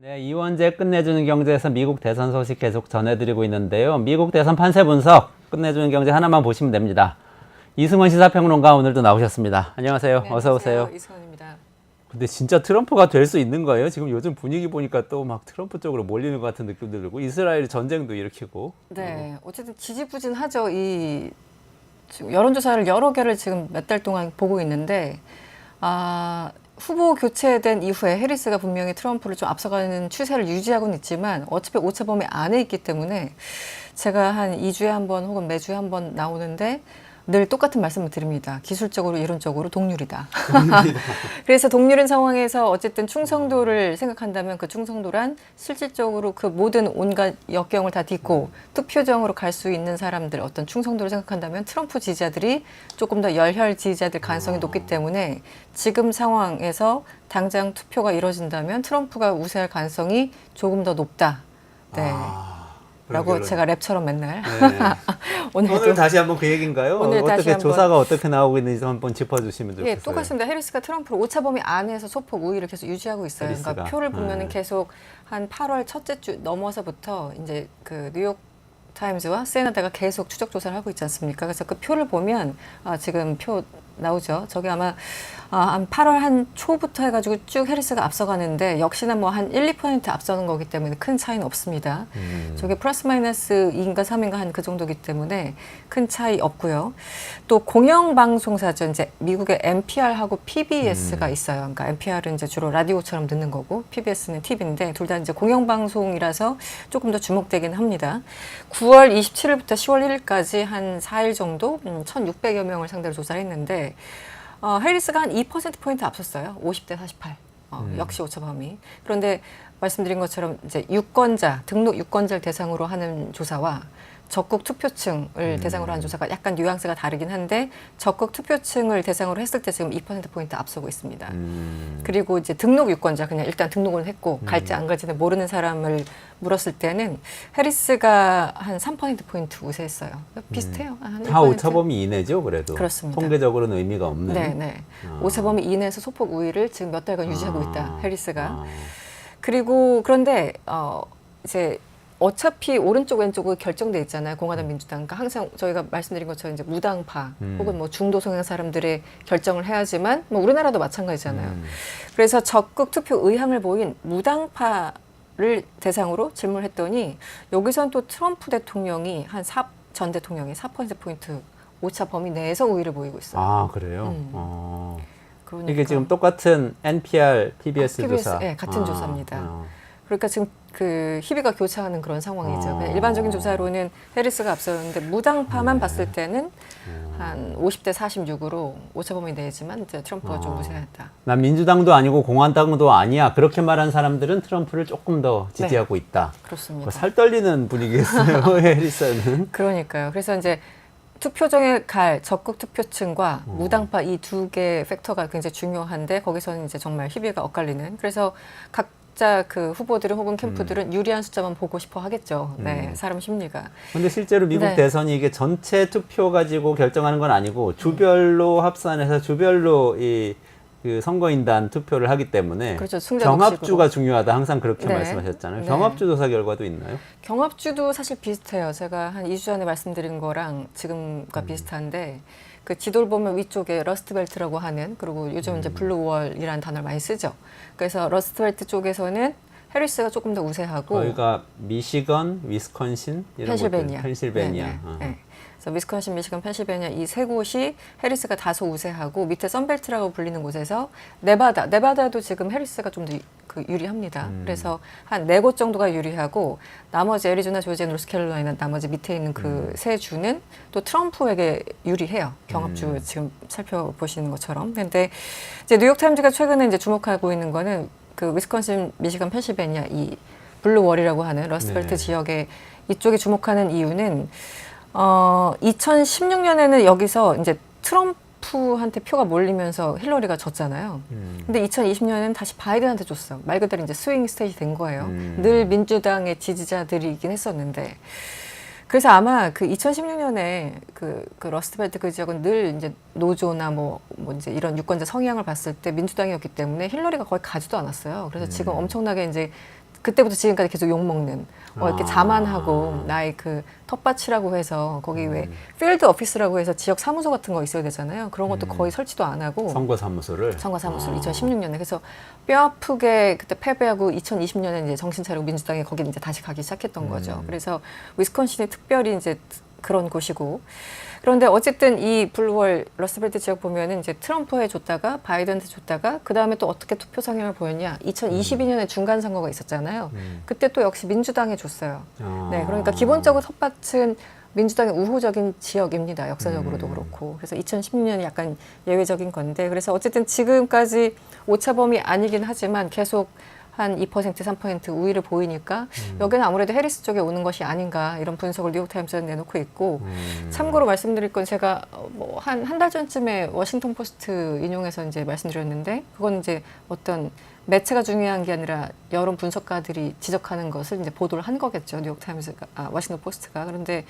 네, 이원재 끝내주는 경제에서 미국 대선 소식 계속 전해드리고 있는데요. 미국 대선 판세 분석 끝내주는 경제 하나만 보시면 됩니다. 이승원 시사평론가 오늘도 나오셨습니다. 안녕하세요. 네, 어서 오세요. 이승원입니다. 근데 진짜 트럼프가 될 수 있는 거예요? 지금 요즘 분위기 보니까 또 막 트럼프 쪽으로 몰리는 것 같은 느낌도 들고 이스라엘 전쟁도 일으키고. 네, 어쨌든 지지부진하죠. 지금 여론조사를 여러 개를 지금 몇 달 동안 보고 있는데 후보 교체된 이후에 해리스가 분명히 트럼프를 좀 앞서가는 추세를 유지하고는 있지만 어차피 오차범위 안에 있기 때문에 제가 한 2주에 한 번 혹은 매주에 한 번 나오는데 늘 똑같은 말씀을 드립니다. 기술적으로 이론적으로 동률이다. 그래서 동률인 상황에서 어쨌든 충성도를 생각한다면 그 충성도란 실질적으로 그 모든 온갖 역경을 다 딛고 투표정으로 갈 수 있는 사람들 어떤 충성도를 생각한다면 트럼프 지지자들이 조금 더 열혈 지지자들 가능성이 높기 때문에 지금 상황에서 당장 투표가 이루어진다면 트럼프가 우세할 가능성이 조금 더 높다. 네. 라고 제가 랩처럼 맨날. 네. 오늘 다시 한번 그 얘기인가요? 오늘 어떻게 다시 조사가 어떻게 나오고 있는지 한번 짚어주시면 좋겠어요. 예, 똑같습니다. 해리스가 트럼프를 오차범위 안에서 소폭 우위를 계속 유지하고 있어요. 해리스가. 그러니까 표를 보면은 계속 한 8월 첫째 주 넘어서부터 이제 그 뉴욕 타임즈와 세나다가 계속 추적 조사를 하고 있지 않습니까? 그래서 그 표를 보면 지금 표 나오죠. 저게 아마 한 8월 한 초부터 해가지고 쭉 해리스가 앞서가는데 역시나 뭐 한 1, 2% 앞서는 거기 때문에 큰 차이는 없습니다. 저게 플러스 마이너스 2인가 3인가 한 그 정도기 때문에 큰 차이 없고요. 또 공영방송사죠. 이제 미국의 NPR하고 PBS가 있어요. 그러니까 NPR은 이제 주로 라디오처럼 듣는 거고 PBS는 TV인데 둘 다 이제 공영방송이라서 조금 더 주목되긴 합니다. 9월 27일부터 10월 1일까지 한 4일 정도 1,600여 명을 상대로 조사를 했는데 해리스가 한 2%포인트 앞섰어요. 50대 48. 역시 오차범위. 그런데 말씀드린 것처럼 이제 등록 유권자를 대상으로 하는 조사와 적극 투표층을 대상으로 한 조사가 약간 뉘앙스가 다르긴 한데 적극 투표층을 대상으로 했을 때 지금 2%포인트 앞서고 있습니다. 그리고 이제 등록 유권자 그냥 일단 등록을 했고 갈지 안 갈지는 모르는 사람을 물었을 때는 해리스가 한 3%포인트 우세했어요. 비슷해요. 한 다 1%? 오차범위 이내죠, 그래도. 그렇습니다. 통계적으로는 의미가 없는. 네. 오차범위 이내에서 소폭 우위를 지금 몇 달간 유지하고 있다. 해리스가. 그리고 그런데 이제 어차피 오른쪽 왼쪽은 결정돼 있잖아요. 공화당 민주당. 그러니까 항상 저희가 말씀드린 것처럼 이제 무당파 혹은 뭐 중도 성향 사람들의 결정을 해야지만 뭐 우리나라도 마찬가지잖아요. 그래서 적극 투표 의향을 보인 무당파를 대상으로 질문을 했더니 여기선 또 트럼프 대통령이 전 대통령이 4%포인트 오차 범위 내에서 우위를 보이고 있어요. 아, 그래요? 그러니까. 이게 지금 똑같은 NPR, PBS 조사. 네, 같은 조사입니다. 그러니까 지금 그 희비가 교차하는 그런 상황이죠. 그냥 일반적인 조사로는 해리스가 앞서는데 무당파만 봤을 때는 한 50대 46으로 오차범위 내지만 이제 트럼프가 좀 우세하다. 난 민주당도 아니고 공화당도 아니야. 그렇게 말한 사람들은 트럼프를 조금 더 지지하고 있다. 그렇습니다. 살 떨리는 분위기였어요, 해리스는. 그러니까요. 그래서 이제 투표정에 갈 적극 투표층과 무당파 이 두 개의 팩터가 굉장히 중요한데 거기서는 이제 정말 희비가 엇갈리는. 그래서 각자 그 후보들은 혹은 캠프들은 유리한 숫자만 보고 싶어 하겠죠. 네, 사람 심리가. 근데 실제로 미국 네. 대선이 이게 전체 투표 가지고 결정하는 건 아니고 주별로 합산해서 주별로 그 선거인단 투표를 하기 때문에 그렇죠. 경합주가 중요하다. 항상 그렇게 네. 말씀하셨잖아요. 네. 경합주 조사 결과도 있나요? 경합주도 사실 비슷해요. 제가 한 2주 전에 말씀드린 거랑 지금과 비슷한데 그 지도를 보면 위쪽에 러스트벨트라고 하는 그리고 요즘 이제 블루월이라는 단어를 많이 쓰죠. 그래서 러스트벨트 쪽에서는 해리스가 조금 더 우세하고 거기가 미시건, 위스콘신 이런 펜실베니아. 곳들. 펜실베니아. 네. 그래서 위스콘신, 미시건, 펜실베니아 이 세 곳이 해리스가 다소 우세하고 밑에 선벨트라고 불리는 곳에서 네바다도 지금 해리스가 좀 더 유리합니다. 그래서 한 4곳 정도가 유리하고 나머지 애리조나, 조지아, 노스캐롤라이나 나머지 밑에 있는 그 세 주는 또 트럼프에게 유리해요. 경합주 지금 살펴보시는 것처럼. 근데 이제 뉴욕타임즈가 최근에 이제 주목하고 있는 거는 그 위스콘신, 미시건, 펜실베니아 이 블루월이라고 하는 러스트벨트 지역에 이쪽에 주목하는 이유는 2016년에는 여기서 이제 트럼프한테 표가 몰리면서 힐러리가 졌잖아요. 근데 2020년에는 다시 바이든한테 줬어. 말 그대로 이제 스윙 스테이지 된 거예요. 늘 민주당의 지지자들이긴 했었는데. 그래서 아마 그 2016년에 그 러스트벨트 그 지역은 늘 이제 노조나 뭐 이제 이런 유권자 성향을 봤을 때 민주당이었기 때문에 힐러리가 거의 가지도 않았어요. 그래서 지금 엄청나게 이제 그때부터 지금까지 계속 욕먹는 이렇게 아. 자만하고 나의 그 텃밭이라고 해서 거기 왜 필드 오피스라고 해서 지역 사무소 같은 거 있어야 되잖아요. 그런 것도 거의 설치도 안 하고 선거사무소를. 선거사무소를 2016년에 그래서 뼈 아프게 그때 패배하고 2020년에 이제 정신 차리고 민주당에 거기 이제 다시 가기 시작했던 거죠. 그래서 위스콘신이 특별히 이제 그런 곳이고 그런데 어쨌든 이 블루월 러스트벨트 지역 보면은 이제 트럼프에 줬다가 바이든한테 줬다가 그 다음에 또 어떻게 투표 상향을 보였냐 2022년에 중간 선거가 있었잖아요. 그때 또 역시 민주당에 줬어요. 네, 그러니까 기본적으로 텃밭은 민주당의 우호적인 지역입니다. 역사적으로도 그렇고. 그래서 2016년이 약간 예외적인 건데 그래서 어쨌든 지금까지 오차범위 아니긴 하지만 계속 한 2%, 3% 우위를 보이니까 여기는 아무래도 해리스 쪽에 오는 것이 아닌가 이런 분석을 뉴욕타임스는 내놓고 있고 참고로 말씀드릴 건 제가 뭐 한 달 전쯤에 워싱턴 포스트 인용해서 이제 말씀드렸는데 그건 이제 어떤 매체가 중요한 게 아니라 여론 분석가들이 지적하는 것을 이제 보도를 한 거겠죠. 뉴욕타임스가, 워싱턴 포스트가. 그런데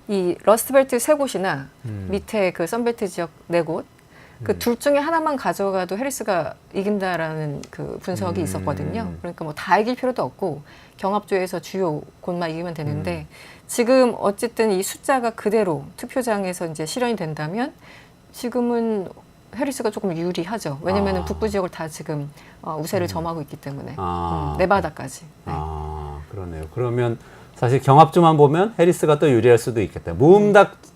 이 러스트벨트 세 곳이나 밑에 그 선벨트 지역 네 곳 그 둘 중에 하나만 가져가도 해리스가 이긴다라는 그 분석이 있었거든요. 그러니까 뭐 다 이길 필요도 없고 경합조에서 주요 곳만 이기면 되는데 지금 어쨌든 이 숫자가 그대로 투표장에서 이제 실현이 된다면 지금은 해리스가 조금 유리하죠. 왜냐면은 북부 지역을 다 지금 우세를 점하고 있기 때문에 네바다까지. 네. 그러네요. 그러면 사실 경합주만 보면 해리스가 또 유리할 수도 있겠다.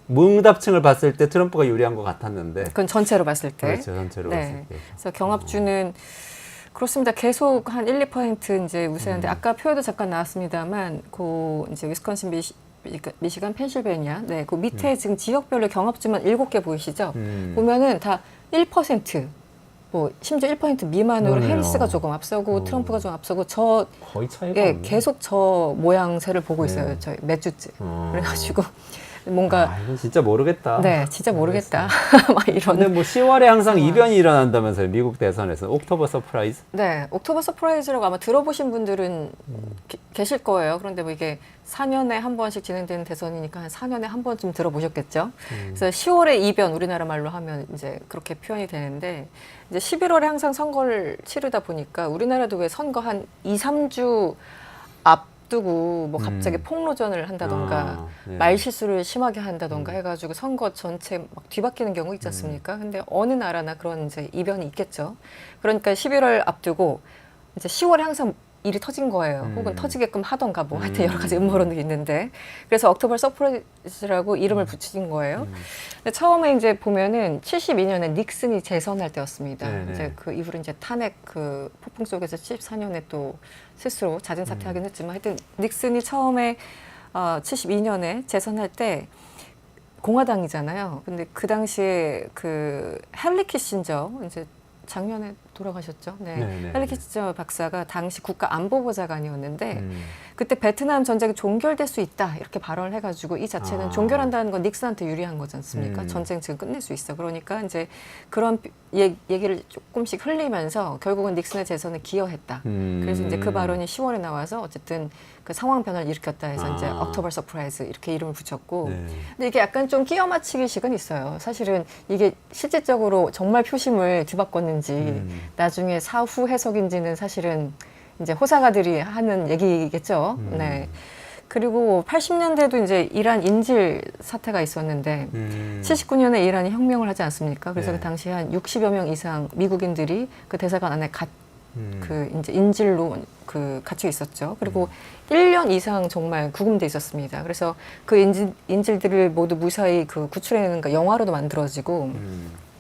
무응답층을 봤을 때 트럼프가 유리한 것 같았는데. 그건 전체로 봤을 때. 그렇죠, 전체로 네. 봤을 때. 그래서 경합주는 그렇습니다. 계속 한 1, 2% 이제 우세한데 아까 표에도 잠깐 나왔습니다만 그 이제 위스콘신, 미시간, 펜실베니아, 네, 그 밑에 지금 지역별로 경합주만 7개 보이시죠? 보면은 다 1%. 뭐 심지어 1% 미만으로 그러네요. 해리스가 조금 앞서고 트럼프가 좀 앞서고 거의 차이가 예, 없네. 계속 저 모양새를 보고 있어요. 네. 저희 몇 주째. 그래가지고 뭔가 이건 진짜 모르겠다. 네, 진짜 모르겠다. 막 근데 이런. 뭐 10월에 항상 이변이 일어난다면서요. 미국 대선에서. 옥토버 서프라이즈. 네, 옥토버 서프라이즈라고 아마 들어보신 분들은 계실 거예요. 그런데 뭐 이게 4년에 한 번씩 진행되는 대선이니까 한 4년에 한 번쯤 들어보셨겠죠. 그래서 10월에 이변, 우리나라 말로 하면 이제 그렇게 표현이 되는데 이제 11월에 항상 선거를 치르다 보니까 우리나라도 왜 선거 한 2, 3주 앞두고 뭐 갑자기 폭로전을 한다던가 네. 말 실수를 심하게 한다던가 해가지고 선거 전체 막 뒤바뀌는 경우 있지 않습니까? 근데 어느 나라나 그런 이제 이변이 있겠죠. 그러니까 11월 앞두고 이제 10월에 항상 일이 터진 거예요. 혹은 터지게끔 하던가 뭐 하여튼 여러 가지 음모론들이 있는데 그래서 옥토버 서프라이즈라고 이름을 붙인 거예요. 근데 처음에 이제 보면은 72년에 닉슨이 재선할 때였습니다. 네네. 이제 그 이후로 이제 탄핵 그 폭풍 속에서 74년에 또 스스로 자진 사퇴하긴 했지만 하여튼 닉슨이 처음에 72년에 재선할 때 공화당이잖아요. 근데 그 당시에 그 헨리 키신저 이제 작년에 돌아가셨죠. 네. 네네. 헨리 키신저 박사가 당시 국가안보보좌관이었는데 그때 베트남 전쟁이 종결될 수 있다 이렇게 발언을 해가지고 이 자체는 종결한다는 건 닉슨한테 유리한 거지 않습니까? 전쟁 지금 끝낼 수 있어. 그러니까 이제 그런 얘기를 조금씩 흘리면서 결국은 닉슨의 재선에 기여했다. 그래서 이제 그 발언이 10월에 나와서 어쨌든 그 상황 변화를 일으켰다 해서 이제 옥토버 서프라이즈 이렇게 이름을 붙였고 네. 근데 이게 약간 좀 끼워 맞추기식은 있어요. 사실은 이게 실질적으로 정말 표심을 뒤바꿨는지 나중에 사후 해석인지는 사실은 이제 호사가들이 하는 얘기겠죠. 네. 그리고 80년대도 이제 이란 인질 사태가 있었는데 79년에 이란이 혁명을 하지 않습니까? 그래서 네. 그 당시에 한 60여 명 이상 미국인들이 그 대사관 안에 그 이제 인질로 그 갇혀 있었죠. 그리고 1년 이상 정말 구금돼 있었습니다. 그래서 그 인질들을 모두 무사히 그 구출해내는 거 영화로도 만들어지고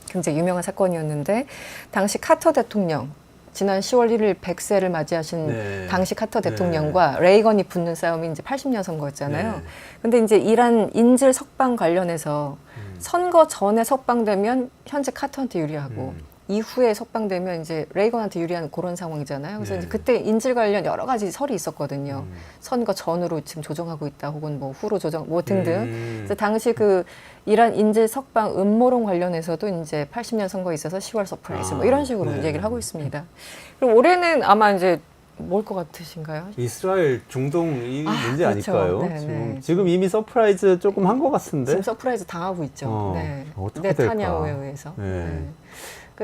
굉장히 유명한 사건이었는데 당시 카터 대통령 지난 10월 1일 100세를 맞이하신 네. 당시 카터 대통령과 레이건이 붙는 싸움이 이제 80년 선거였잖아요. 네. 근데 이제 이란 인질 석방 관련해서 선거 전에 석방되면 현재 카터한테 유리하고 이후에 석방되면 이제 레이건한테 유리한 그런 상황이잖아요. 그래서 네. 이제 그때 인질 관련 여러 가지 설이 있었거든요. 선거 전으로 지금 조정하고 있다, 혹은 뭐 후로 조정, 뭐 등등. 그래서 당시 그 이란 인질 석방 음모론 관련해서도 이제 80년 선거에 있어서 10월 서프라이즈 뭐 이런 식으로 네. 얘기를 하고 있습니다. 그리고 올해는 아마 이제 뭘 것 같으신가요? 이스라엘 중동이 문제 그렇죠. 아닐까요? 네, 지금, 네. 지금 이미 서프라이즈 조금 한 것 같은데. 지금 서프라이즈 당하고 있죠. 어, 네. 어떻게 네타냐후에 될까? 의해서. 네. 네.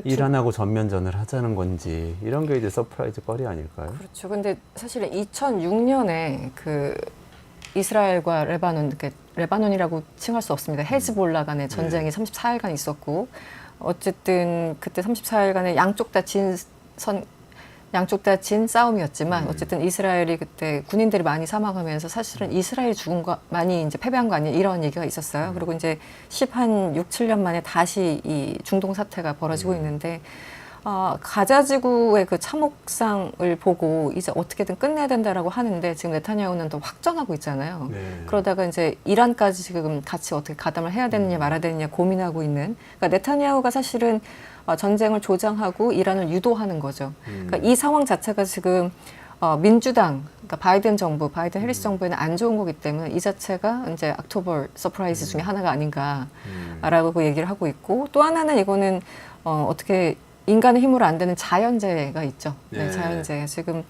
그 이란하고 전면전을 하자는 건지 이런 게 이제 서프라이즈 거리 아닐까요? 그렇죠. 근데 사실 2006년에 그 이스라엘과 레바논, 레바논이라고 칭할 수 없습니다. 헤즈볼라 간의 전쟁이 34일간 있었고, 어쨌든 그때 34일간의 양쪽 다 진 싸움이었지만, 어쨌든 이스라엘이 그때 군인들이 많이 사망하면서 사실은 이스라엘이 죽은 거 많이 이제 패배한 거 아니냐 이런 얘기가 있었어요. 그리고 이제 6, 7년 만에 다시 이 중동 사태가 벌어지고 있는데, 가자지구의 그 참혹상을 보고 이제 어떻게든 끝내야 된다라고 하는데 지금 네타냐후는 더 확전하고 있잖아요. 네. 그러다가 이제 이란까지 지금 같이 어떻게 가담을 해야 되느냐 말아야 되느냐 고민하고 있는. 그러니까 네타냐후가 사실은 전쟁을 조장하고 이란을 유도하는 거죠. 그러니까 이 상황 자체가 지금 민주당, 그러니까 바이든 정부, 바이든 해리스 정부에는 안 좋은 거기 때문에 이 자체가 이제 옥토버 서프라이즈 중에 하나가 아닌가라고 얘기를 하고 있고, 또 하나는 이거는 어떻게 인간의 힘으로 안 되는 자연재해가 있죠. 네, 자연재해. 지금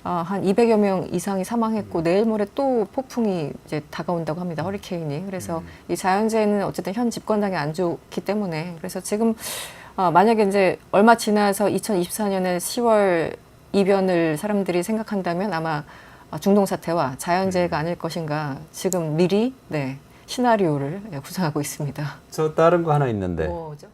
한 200여 명 이상이 사망했고 내일 모레 또 폭풍이 이제 다가온다고 합니다. 허리케인이. 그래서 이 자연재해는 어쨌든 현 집권당이 안 좋기 때문에, 그래서 지금 만약에 이제 얼마 지나서 2024년에 10월 이변을 사람들이 생각한다면 아마 중동 사태와 자연재해가 아닐 것인가 지금 미리 시나리오를 구상하고 있습니다. 저 다른 거 하나 있는데 뭐죠?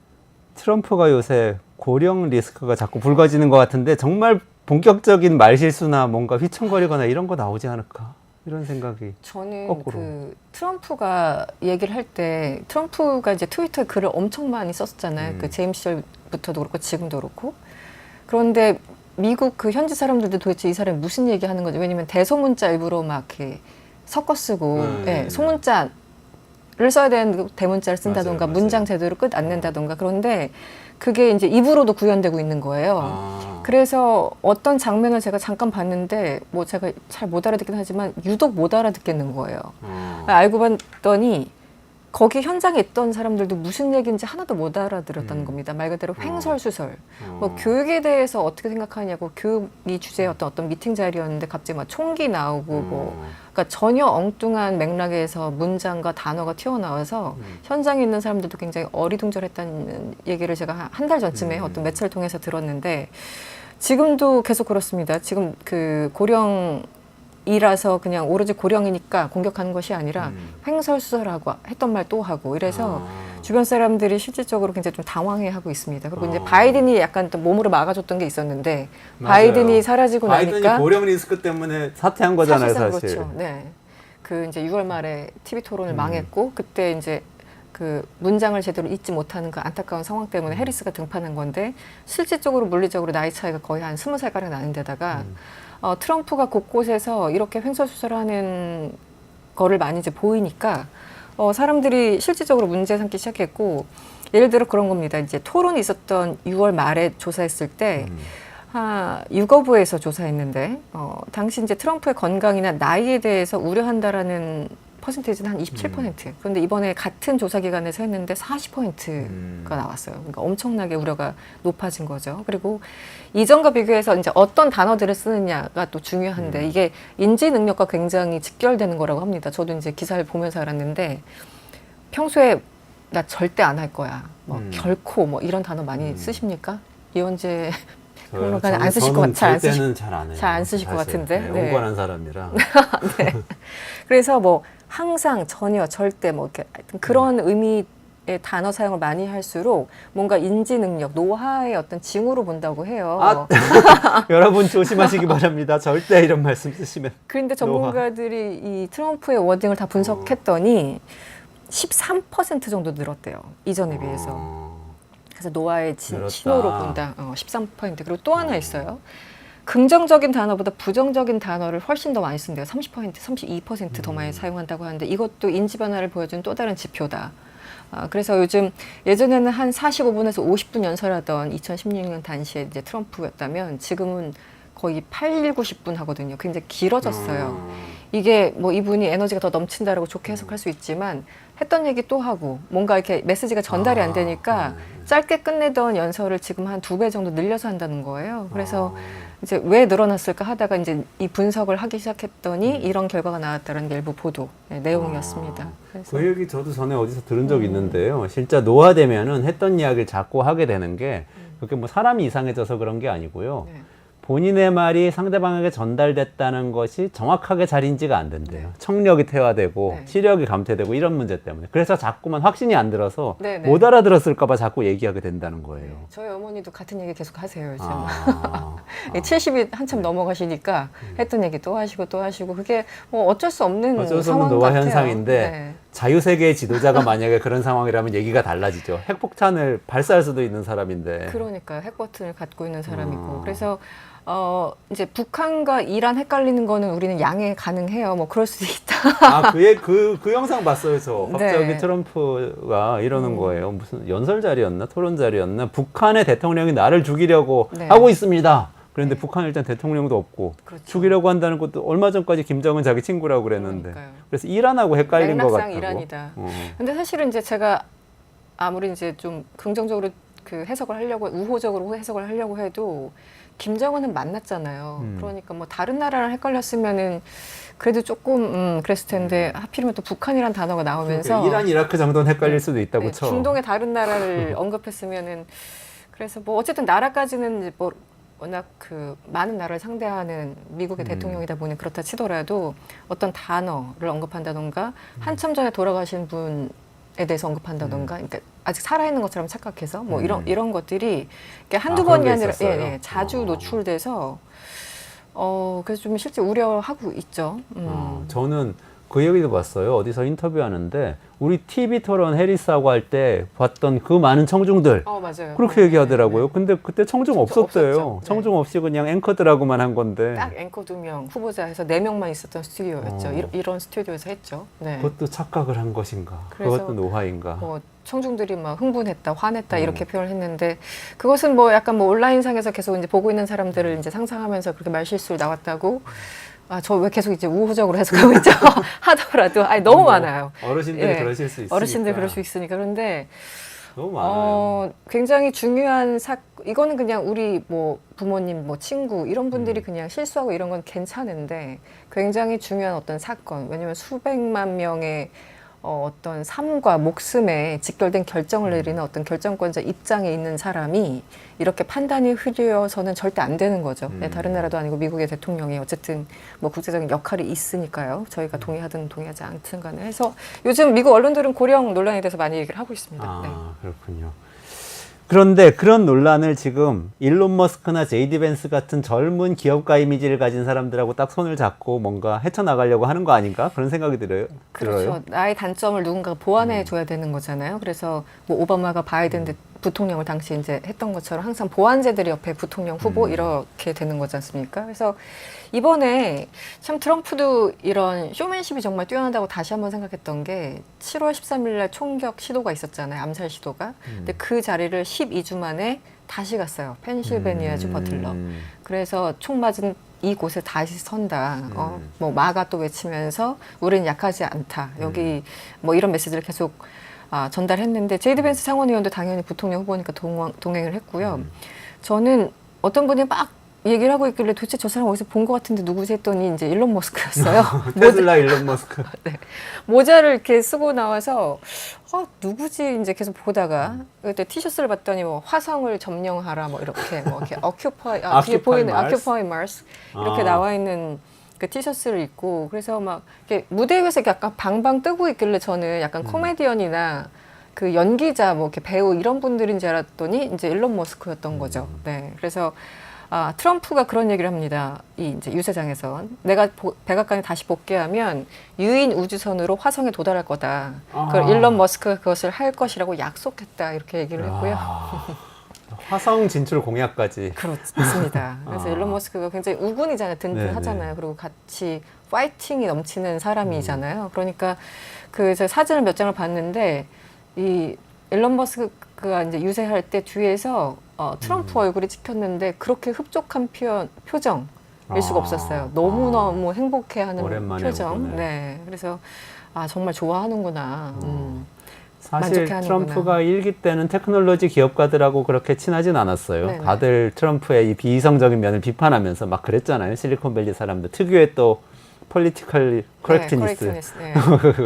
트럼프가 요새 고령 리스크가 자꾸 불거지는 것 같은데 정말 본격적인 말실수나 뭔가 휘청거리거나 이런 거 나오지 않을까 이런 생각이. 저는 거꾸로. 그 트럼프가 얘기를 할 때 트럼프가 이제 트위터에 글을 엄청 많이 썼잖아요. 그 재임 시절부터도 그렇고 지금도 그렇고. 그런데 미국 그 현지 사람들도 도대체 이 사람이 무슨 얘기하는 거지? 왜냐면 대소문자 일부러 막 이렇게 섞어 쓰고 소문자를 써야 되는 대문자를 쓴다던가 맞아요. 문장 제대로 끝 안 낸다던가. 그런데 그게 이제 입으로도 구현되고 있는 거예요. 그래서 어떤 장면을 제가 잠깐 봤는데 뭐 제가 잘 못 알아듣긴 하지만 유독 못 알아듣겠는 거예요. 알고 봤더니 거기 현장에 있던 사람들도 무슨 얘기인지 하나도 못 알아들었다는 겁니다. 말 그대로 횡설수설. 뭐 교육에 대해서 어떻게 생각하냐고 교육이 주제의 어떤 미팅 자리였는데 갑자기 막 총기 나오고 뭐 그러니까 전혀 엉뚱한 맥락에서 문장과 단어가 튀어나와서 현장에 있는 사람들도 굉장히 어리둥절했다는 얘기를 제가 한 달 전쯤에 어떤 매체를 통해서 들었는데 지금도 계속 그렇습니다. 지금 그 고령이라서 그냥 오로지 고령이니까 공격하는 것이 아니라 횡설수설하고 했던 말 또 하고 이래서 주변 사람들이 실질적으로 굉장히 좀 당황해하고 있습니다. 그리고 이제 바이든이 약간 또 몸으로 막아줬던 게 있었는데 바이든이 사라지고 바이든이 나니까 고령 리스크 때문에 사퇴한 거잖아요, 사실상 사실. 그렇죠. 네. 그 이제 6월 말에 TV 토론을 망했고 그때 이제 그 문장을 제대로 읽지 못하는 그 안타까운 상황 때문에 해리스가 등판한 건데 실질적으로 물리적으로 나이 차이가 거의 한 20살가량 나는 데다가 트럼프가 곳곳에서 이렇게 횡설수설하는 거를 많이 이제 보이니까 사람들이 실질적으로 문제 삼기 시작했고 예를 들어 그런 겁니다. 이제 토론이 있었던 6월 말에 조사했을 때 유거부에서 조사했는데 당시 이제 트럼프의 건강이나 나이에 대해서 우려한다라는 퍼센테이지는 한 27%. 그런데 이번에 같은 조사 기관에서 했는데 40%가 나왔어요. 그러니까 엄청나게 우려가 높아진 거죠. 그리고 이전과 비교해서 이제 어떤 단어들을 쓰느냐가 또 중요한데 이게 인지 능력과 굉장히 직결되는 거라고 합니다. 저도 이제 기사를 보면서 알았는데 평소에 나 절대 안 할 거야. 뭐 결코 뭐 이런 단어 많이 쓰십니까? 이원재 평론가는 안 쓰실 것 같아요. 잘 안 쓰실 것 같은데. 네, 온건한 사람이라. 네. 그래서 뭐 항상, 전혀, 절대 뭐 이렇게 하여튼 그런 의미의 단어 사용을 많이 할수록 뭔가 인지 능력, 노화의 어떤 징후로 본다고 해요. 여러분 조심하시기 바랍니다. 절대 이런 말씀 쓰시면. 그런데 전문가들이 이 트럼프의 워딩을 다 분석했더니 13% 정도 늘었대요. 이전에 비해서. 그래서 노화의 신호로 본다. 13%. 그리고 또 하나 있어요. 긍정적인 단어보다 부정적인 단어를 훨씬 더 많이 쓴대요. 30%, 32% 더 많이 사용한다고 하는데 이것도 인지 변화를 보여주는 또 다른 지표다. 그래서 요즘 예전에는 한 45분에서 50분 연설하던 2016년 당시에 이제 트럼프였다면 지금은 거의 8, 90분 하거든요. 굉장히 길어졌어요. 이게 뭐 이분이 에너지가 더 넘친다라고 좋게 해석할 수 있지만 했던 얘기 또 하고 뭔가 이렇게 메시지가 전달이 안 되니까 짧게 끝내던 연설을 지금 한 2배 정도 늘려서 한다는 거예요. 그래서 이제 왜 늘어났을까 하다가 이제 이 분석을 하기 시작했더니 이런 결과가 나왔다는 일부 보도 내용이었습니다. 그래서 그 얘기 저도 전에 어디서 들은 적이 있는데요. 진짜 노화되면은 했던 이야기를 자꾸 하게 되는 게 그게 뭐 사람이 이상해져서 그런 게 아니고요. 네. 본인의 말이 상대방에게 전달됐다는 것이 정확하게 잘 인지가 안 된대요. 청력이 퇴화되고 네. 시력이 감퇴되고 이런 문제 때문에. 그래서 자꾸만 확신이 안 들어서 네, 네. 못 알아들었을까 봐 자꾸 얘기하게 된다는 거예요. 저희 어머니도 같은 얘기 계속 하세요, 요즘. 아, 70이 한참 넘어가시니까 했던 얘기 또 하시고 또 하시고 그게 뭐 어쩔 수 없는 어쩔 수 상황 없는 노화 같아요. 현상인데 네. 자유세계의 지도자가 만약에 그런 상황이라면 얘기가 달라지죠. 핵폭탄을 발사할 수도 있는 사람인데. 그러니까 핵 버튼을 갖고 있는 사람이고 그래서 이제 북한과 이란 헷갈리는 거는 우리는 양해 가능해요. 뭐 그럴 수도 있다. 아, 그 영상 봤어요, 저. 갑자기 네. 트럼프가 이러는 거예요. 무슨 연설 자리였나? 토론 자리였나? 북한의 대통령이 나를 죽이려고 네. 하고 있습니다. 그런데 북한 일단 대통령도 없고 그렇죠. 죽이려고 한다는 것도 얼마 전까지 김정은 자기 친구라고 그랬는데. 그러니까요. 그래서 이란하고 헷갈린 것 맥락상 같다고. 이란이다. 어. 근데 사실은 이제 제가 아무리 이제 좀 긍정적으로 그 해석을 하려고 우호적으로 해석을 하려고 해도 김정은은 만났잖아요. 그러니까 뭐 다른 나라랑 헷갈렸으면은 그래도 조금 그랬을 텐데 하필이면 또 북한이란 단어가 나오면서 그러니까 이란, 이라크 정도는 헷갈릴 수도 있다고 네, 쳐. 중동의 다른 나라를 언급했으면은 그래서 뭐 어쨌든 나라까지는 이제 뭐 워낙 그 많은 나라를 상대하는 미국의 대통령이다 보니 그렇다 치더라도 어떤 단어를 언급한다던가 한참 전에 돌아가신 분에 대해서 언급한다던가 그러니까 아직 살아있는 것처럼 착각해서 뭐 이런 것들이 이렇게 한두 그런 번이 게 아니라 있었어요? 자주 노출돼서 그래서 좀 실제 우려하고 있죠. 저는 그 얘기도 봤어요. 어디서 인터뷰하는데 우리 TV 토론 해리스하고 할 때 봤던 그 많은 청중들 맞아요. 그렇게 얘기하더라고요. 근데 그때 청중 없었대요. 없었죠. 네. 청중 없이 그냥 앵커들하고만 한 건데 딱 앵커 2명, 후보자 해서 4명만 있었던 스튜디오였죠. 이런 스튜디오에서 했죠. 네. 그것도 착각을 한 것인가? 그래서 그것도 노화인가? 뭐 청중들이 막 흥분했다, 화냈다 이렇게 표현을 했는데 그것은 뭐 약간 뭐 온라인상에서 계속 이제 보고 있는 사람들을 이제 상상하면서 그렇게 말실수를 나왔다고 저 왜 계속 이제 우호적으로 해석하고 있죠 하더라도 너무 많아요. 어르신들이 예, 그러실 수 있으니까. 어르신들 그럴 수 있으니까 그런데 너무 많아요. 굉장히 중요한 이거는 그냥 우리 뭐 부모님, 뭐 친구 이런 분들이 그냥 실수하고 이런 건 괜찮은데 굉장히 중요한 어떤 사건 왜냐면 수백만 명의 어떤 삶과 목숨에 직결된 결정을 내리는 어떤 결정권자 입장에 있는 사람이 이렇게 판단이 흐려서는 절대 안 되는 거죠. 네, 다른 나라도 아니고 미국의 대통령이 어쨌든 뭐 국제적인 역할이 있으니까요. 저희가 동의하든 동의하지 않든 간에 해서 요즘 미국 언론들은 고령 논란에 대해서 많이 얘기를 하고 있습니다. 네. 그렇군요. 그런데 그런 논란을 지금 일론 머스크나 제이디 벤스 같은 젊은 기업가 이미지를 가진 사람들하고 딱 손을 잡고 뭔가 헤쳐나가려고 하는 거 아닌가? 그런 생각이 들어요. 그렇죠. 나의 단점을 누군가가 보완해 줘야 되는 거잖아요. 그래서 뭐 오바마가 바이든 부통령을 당시 이제 했던 것처럼 항상 보완제들이 옆에 부통령 후보 이렇게 되는 거지 않습니까? 그래서 이번에 참 트럼프도 이런 쇼맨십이 정말 뛰어나다고 다시 한번 생각했던 게 7월 13일 날 총격 시도가 있었잖아요. 암살 시도가. 근데 그 자리를 12주 만에 다시 갔어요. 펜실베니아주 버틀러. 그래서 총 맞은 이곳에 다시 선다. 뭐 마가 또 외치면서 우리는 약하지 않다. 여기 뭐 이런 메시지를 계속 전달했는데 제이디 벤스 상원의원도 당연히 부통령 후보니까 동행을 했고요. 저는 어떤 분이 막 얘기를 하고 있길래 도대체 저 사람 어디서 본 것 같은데 누구지 했더니 이제 일론 머스크였어요. 테슬라 일론 머스크. 네. 모자를 이렇게 쓰고 나와서 누구지 이제 계속 보다가 그때 티셔츠를 봤더니 뭐 화성을 점령하라 뭐 이렇게 occupy 뒤에 보이는 occupy Mars 이렇게 나와 있는 그 티셔츠를 입고 그래서 막 이렇게 무대 위에서 약간 방방 뜨고 있길래 저는 약간 코미디언이나 그 연기자 뭐 이렇게 배우 이런 분들인 줄 알았더니 이제 일론 머스크였던 거죠. 네. 그래서 트럼프가 그런 얘기를 합니다. 이 이제 유세장에서 내가 백악관에 다시 복귀하면 유인 우주선으로 화성에 도달할 거다. 그걸 일론 머스크가 그것을 할 것이라고 약속했다 이렇게 얘기를 했고요. 화성 진출 공약까지. 그렇습니다. 그래서 일론 머스크가 굉장히 우군이잖아요. 든든하잖아요. 그리고 같이 파이팅이 넘치는 사람이잖아요. 그러니까 그 제가 사진을 몇 장을 봤는데 이 일론 머스크가 이제 유세할 때 뒤에서 트럼프 얼굴이 찍혔는데 그렇게 흡족한 표정일 수가 없었어요. 너무너무 행복해하는 표정. 네. 그래서 정말 좋아하는구나. 사실 트럼프가 일기 때는 테크놀로지 기업가들하고 그렇게 친하진 않았어요. 네네. 다들 트럼프의 이 비이성적인 면을 비판하면서 막 그랬잖아요. 실리콘밸리 사람들 특유의 또 폴리티컬 커렉트니스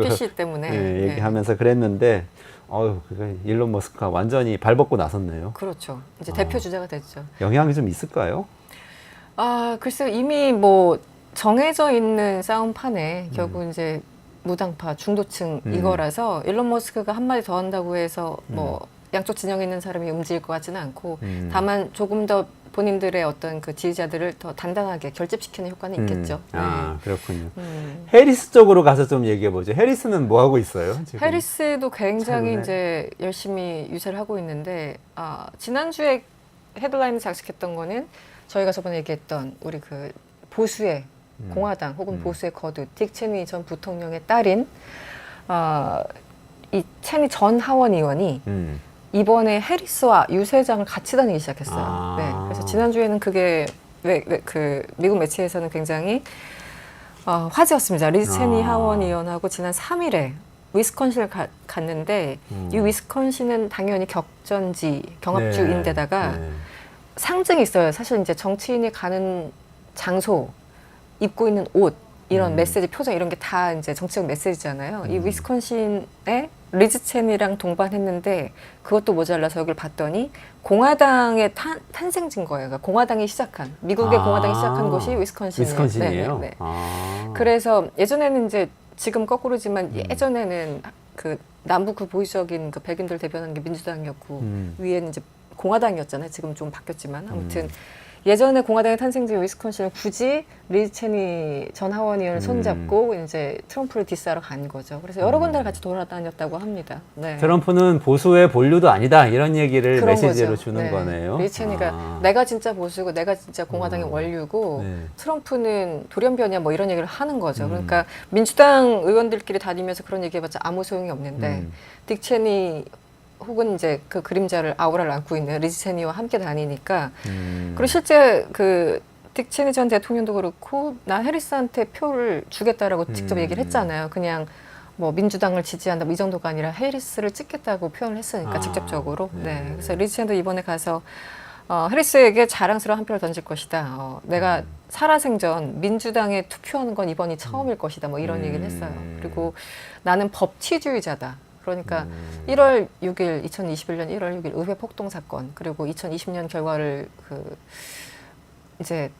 PC 때문에 얘기하면서 그랬는데 어휴, 그게 일론 머스크가 완전히 발벗고 나섰네요. 그렇죠. 이제 대표 아. 주자가 됐죠. 영향이 좀 있을까요? 아, 글쎄요. 이미 뭐 정해져 있는 싸움판에 결국 이제 무당파, 중도층 이거라서 일론 머스크가 한마디 더 한다고 해서 뭐 양쪽 진영에 있는 사람이 움직일 것 같지는 않고 다만 조금 더 본인들의 어떤 그 지지자들을 더 단단하게 결집시키는 효과는 있겠죠. 아, 그렇군요. 네. 해리스 쪽으로 가서 좀 얘기해 보죠. 해리스는 뭐 하고 있어요? 지금? 해리스도 굉장히 최근에? 이제 열심히 유세를 하고 있는데 지난주에 헤드라인을 장식했던 거는 저희가 저번에 얘기했던 우리 그 보수의 공화당 혹은 보수의 거두 딕 체니 전 부통령의 딸인 이 체니 전 하원 의원이 이번에 해리스와 유세장을 같이 다니기 시작했어요. 아. 네, 그래서 지난주에는 그게 그 미국 매체에서는 굉장히 화제였습니다. 리즈 체니 하원 의원하고 지난 3일에 위스콘신을 갔는데 이 위스콘신은 당연히 격전지 경합주인데다가 네. 상징이 있어요. 사실 이제 정치인이 가는 장소, 입고 있는 옷, 이런 메시지, 표정 이런 게 다 이제 정치적 메시지잖아요. 이 위스콘신에 리즈 체니랑 동반했는데 그것도 모자라서 여기를 봤더니 공화당의 탄생진 거예요. 그러니까 공화당이 시작한 미국의 공화당이 시작한 곳이 위스콘신이에요. 위스콘신이에요? 네, 네. 아. 그래서 예전에는 이제 지금 거꾸로지만 예전에는 그 남부 그 보수적인 그 백인들 대변하는 게 민주당이었고 위에는 이제 공화당이었잖아요. 지금 좀 바뀌었지만 아무튼 예전에 공화당의 탄생지인 위스콘신을 굳이 리즈 체니 전 하원 의원을 손잡고 이제 트럼프를 디스하러 간 거죠. 그래서 여러 군데를 같이 돌아다녔다고 합니다. 네. 트럼프는 보수의 본류도 아니다 이런 얘기를 그런 메시지로 거죠. 주는 네. 거네요. 리즈 체니가 내가 진짜 보수고 내가 진짜 공화당의 원류고 네. 트럼프는 돌연변이야 뭐 이런 얘기를 하는 거죠. 그러니까 민주당 의원들끼리 다니면서 그런 얘기해봤자 아무 소용이 없는데 딕 체니 혹은 이제 그 그림자를 아우라를 안고 있는 리즈 체니와 함께 다니니까 그리고 실제 그 딕 체니 전 대통령도 그렇고 나 해리스한테 표를 주겠다라고 직접 얘기를 했잖아요. 그냥 뭐 민주당을 지지한다 뭐 이 정도가 아니라 해리스를 찍겠다고 표현을 했으니까 직접적으로. 네. 그래서 리즈 체니도 이번에 가서 해리스에게 자랑스러운 한 표를 던질 것이다. 내가 살아생전 민주당에 투표하는 건 이번이 처음일 것이다. 뭐 이런 얘기를 했어요. 그리고 나는 법치주의자다. 그러니까 1월 6일, 2021년 1월 6일 의회 폭동 사건, 그리고 2020년 결과를 이제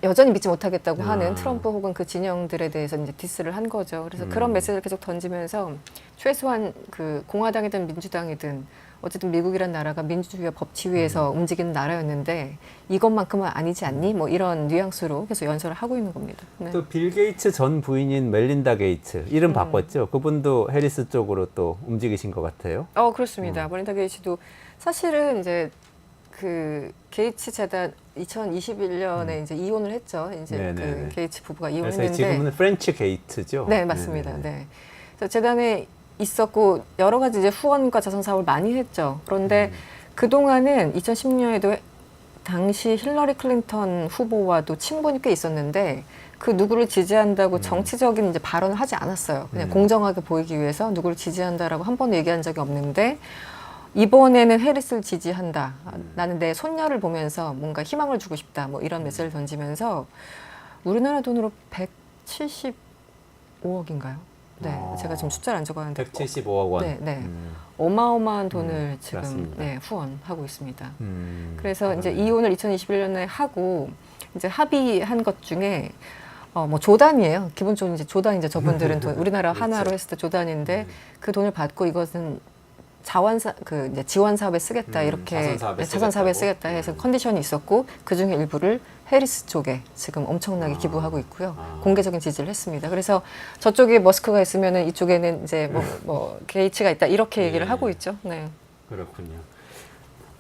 여전히 믿지 못하겠다고 하는 트럼프 혹은 그 진영들에 대해서 이제 디스를 한 거죠. 그래서 그런 메시지를 계속 던지면서 최소한 그 공화당이든 민주당이든 어쨌든 미국이란 나라가 민주주의와 법치 위에서 움직이는 나라였는데 이것만큼은 아니지 않니? 뭐 이런 뉘앙스로 계속 연설을 하고 있는 겁니다. 네. 또 빌 게이츠 전 부인인 멜린다 게이츠 이름 바꿨죠. 그분도 해리스 쪽으로 또 움직이신 것 같아요. 그렇습니다. 멜린다 게이츠도 사실은 이제 그 게이츠 재단 2021년에 이제 이혼을 했죠. 이제 네네네. 그 게이츠 부부가 그래서 이혼했는데 지금은 프렌치 게이트죠. 네, 맞습니다. 네네네. 네. 그래서 재단에 있었고 여러 가지 이제 후원과 자선 사업을 많이 했죠. 그런데 그 동안은 2010년에도 당시 힐러리 클린턴 후보와도 친분이 꽤 있었는데 그 누구를 지지한다고 정치적인 이제 발언을 하지 않았어요. 그냥 공정하게 보이기 위해서 누구를 지지한다라고 한 번도 얘기한 적이 없는데 이번에는 해리스를 지지한다. 나는 내 손녀를 보면서 뭔가 희망을 주고 싶다. 뭐 이런 메시지를 던지면서 우리나라 돈으로 175억인가요? 네, 제가 지금 숫자를 안 적었는데 175억 원. 네, 네. 어마어마한 돈을 지금 그렇습니다. 네, 후원하고 있습니다. 그래서 그래서 이제 이혼을 2021년에 하고 이제 합의한 것 중에 뭐 조단이에요. 기본적으로 이제 조단 이제 저분들은 돈, 우리나라 하나로 했을 때 조단인데 그 돈을 받고 이것은 그 이제 지원 사업에 쓰겠다 이렇게 자선 사업에 쓰겠다 해서 컨디션이 있었고 그 중에 일부를 해리스 쪽에 지금 엄청나게 기부하고 있고요. 공개적인 지지를 했습니다. 그래서 저쪽에 머스크가 있으면은 이쪽에는 이제 뭐 게이츠가 있다 이렇게 얘기를 하고 있죠. 네. 그렇군요.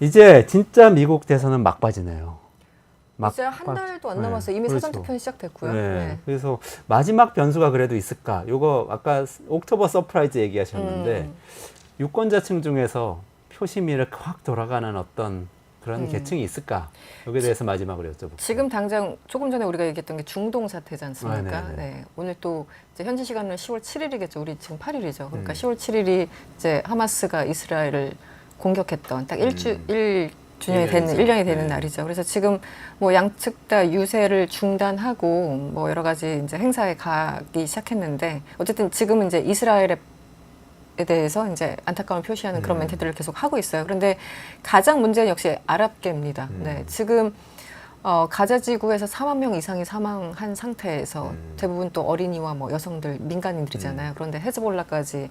이제 진짜 미국 대선은 막바지네요. 이제 한 달도 안 남았어요. 이미 사전 투표는 시작됐고요. 네. 네. 그래서 마지막 변수가 그래도 있을까? 요거 아까 옥토버 서프라이즈 얘기하셨는데 유권자층 중에서 표심이 확 돌아가는 어떤 그런 계층이 있을까? 여기에 대해서 마지막으로 여쭤볼게요. 지금 당장 조금 전에 우리가 얘기했던 게 중동 사태지 않습니까? 네네네. 네. 오늘 또 이제 현지 시간으로 10월 7일이겠죠. 우리 지금 8일이죠. 그러니까 10월 7일이 이제 하마스가 이스라엘을 공격했던 딱 1주년이 되는 1년이 되는 날이죠. 그래서 지금 뭐 양측 다 유세를 중단하고 뭐 여러 가지 이제 행사에 가기 시작했는데 어쨌든 지금은 이제 이스라엘의 대해서 이제 안타까움을 표시하는 그런 멘트들을 계속 하고 있어요. 그런데 가장 문제는 역시 아랍계입니다. 네, 지금 가자 지구에서 4만 명 이상이 사망한 상태에서 대부분 또 어린이와 뭐 여성들, 민간인들이잖아요. 그런데 헤즈볼라까지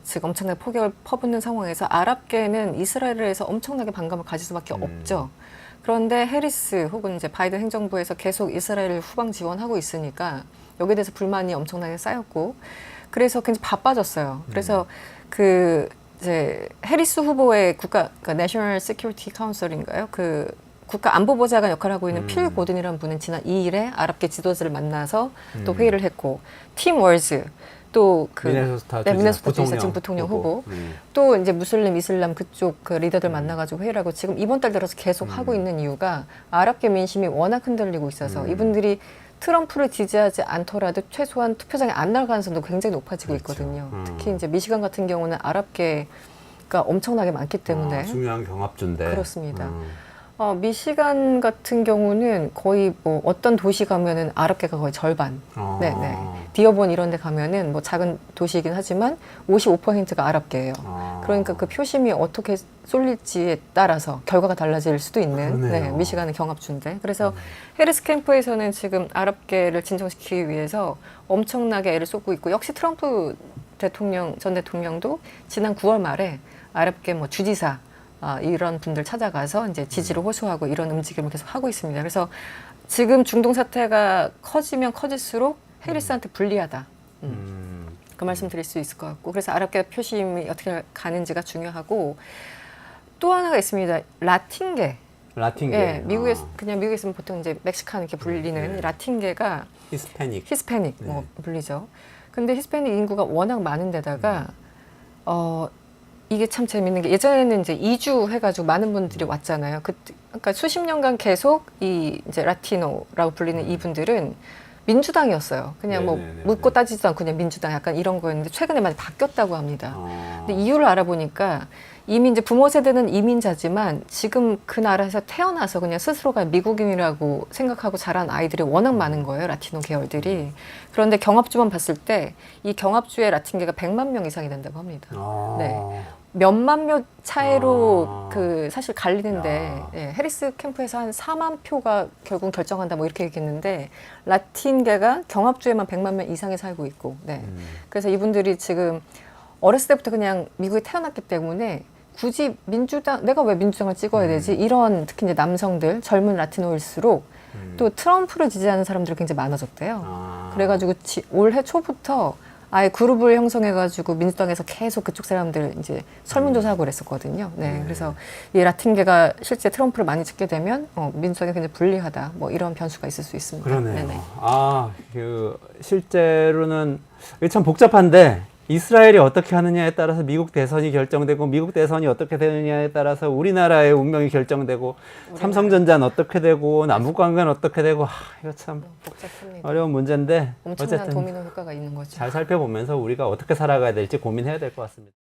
지금 엄청나게 폭격을 퍼붓는 상황에서 아랍계는 이스라엘에서 엄청나게 반감을 가질 수밖에 없죠. 그런데 해리스 혹은 이제 바이든 행정부에서 계속 이스라엘을 후방 지원하고 있으니까 여기에 대해서 불만이 엄청나게 쌓였고 그래서 굉장히 바빠졌어요. 그래서 그 이제 해리스 후보의 그러니까 내셔널 시큐리티 카운슬인가요? 그 국가 안보보좌관 역할을 하고 있는 필 고든이라는 분은 지난 2일에 아랍계 지도자를 만나서 또 회의를 했고 팀 월즈 또 그 미네소타 주지사 지금 부통령 후보 또 이제 무슬림 이슬람 그쪽 그 리더들 만나가지고 회의를 하고 지금 이번 달 들어서 계속 하고 있는 이유가 아랍계 민심이 워낙 흔들리고 있어서 이분들이 트럼프를 지지하지 않더라도 최소한 투표장에 안 나갈 가능성도 굉장히 높아지고 있거든요. 특히 이제 미시간 같은 경우는 아랍계가 엄청나게 많기 때문에 중요한 경합주인데 그렇습니다. 미시간 같은 경우는 거의 뭐 어떤 도시 가면은 아랍계가 거의 절반. 네네. 디어본 이런 데 가면은 뭐 작은 도시이긴 하지만 55%가 아랍계예요. 그러니까 그 표심이 어떻게 쏠릴지에 따라서 결과가 달라질 수도 있는 네, 미시간은 경합주인데. 그래서 해리스 캠프에서는 지금 아랍계를 진정시키기 위해서 엄청나게 애를 쏟고 있고 역시 트럼프 전 대통령도 지난 9월 말에 아랍계 뭐 주지사 이런 분들 찾아가서 이제 지지를 호소하고 이런 움직임을 계속 하고 있습니다. 그래서 지금 중동 사태가 커지면 커질수록 해리스한테 불리하다. 그 말씀 드릴 수 있을 것 같고 그래서 아랍계 표심이 어떻게 가는지가 중요하고 또 하나가 있습니다. 라틴계. 예, 미국에서 그냥 미국에 있으면 보통 이제 멕시칸 이렇게 불리는 라틴계가 히스패닉 뭐 불리죠. 근데 히스패닉 인구가 워낙 많은 데다가 이게 참 재밌는 게 예전에는 이제 이주 해가지고 많은 분들이 왔잖아요. 그러니까 수십 년간 계속 이 이제 라티노라고 불리는 이분들은 민주당이었어요. 그냥 뭐 묻고 따지지도 않고 그냥 민주당 약간 이런 거였는데 최근에 많이 바뀌었다고 합니다. 근데 이유를 알아보니까 이미 이제 부모 세대는 이민자지만 지금 그 나라에서 태어나서 그냥 스스로가 미국인이라고 생각하고 자란 아이들이 워낙 많은 거예요. 라티노 계열들이. 그런데 경합주만 봤을 때 이 경합주의 라틴계가 100만 명 이상이 된다고 합니다. 네. 몇만 명 차이로 그 사실 갈리는데 예, 해리스 캠프에서 한 4만 표가 결국 결정한다 뭐 이렇게 얘기했는데 라틴계가 경합주에만 100만 명 이상이 살고 있고 네. 그래서 이분들이 지금 어렸을 때부터 그냥 미국에 태어났기 때문에 굳이 내가 왜 민주당을 찍어야 되지? 이런 특히 이제 남성들, 젊은 라티노일수록 또 트럼프를 지지하는 사람들이 굉장히 많아졌대요. 그래가지고 올해 초부터 아예 그룹을 형성해가지고 민주당에서 계속 그쪽 사람들 이제 설문조사하고 그랬었거든요. 네, 그래서 이 라틴계가 실제 트럼프를 많이 찍게 되면 민주당이 굉장히 불리하다. 뭐 이런 변수가 있을 수 있습니다. 그러네요. 네네. 실제로는 이게 참 복잡한데 이스라엘이 어떻게 하느냐에 따라서 미국 대선이 결정되고 미국 대선이 어떻게 되느냐에 따라서 우리나라의 운명이 결정되고 삼성전자는 어떻게 되고 남북관계는 어떻게 되고 이거 참 복잡합니다. 어려운 문제인데 엄청난 어쨌든 도미노 효과가 있는 거죠. 잘 살펴보면서 우리가 어떻게 살아가야 될지 고민해야 될 것 같습니다.